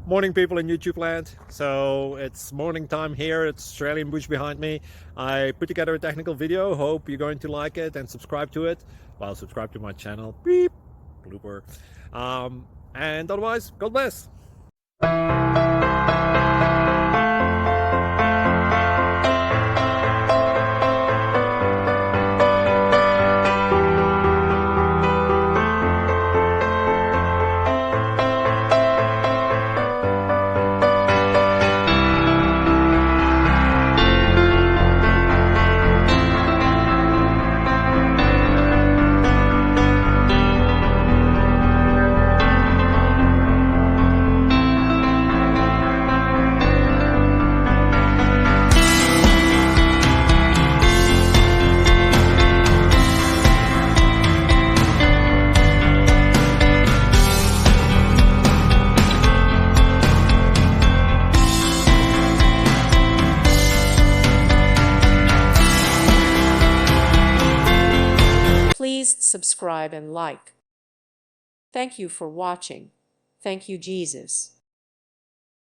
Morning, people in YouTube land. So it's morning time here. It's Australian bush behind me. I put together a technical video. Hope you're going to like it and subscribe to it. Well, subscribe to my channel. Beep. Blooper. And otherwise, God bless. Please subscribe and like. Thank you for watching. Thank you, Jesus.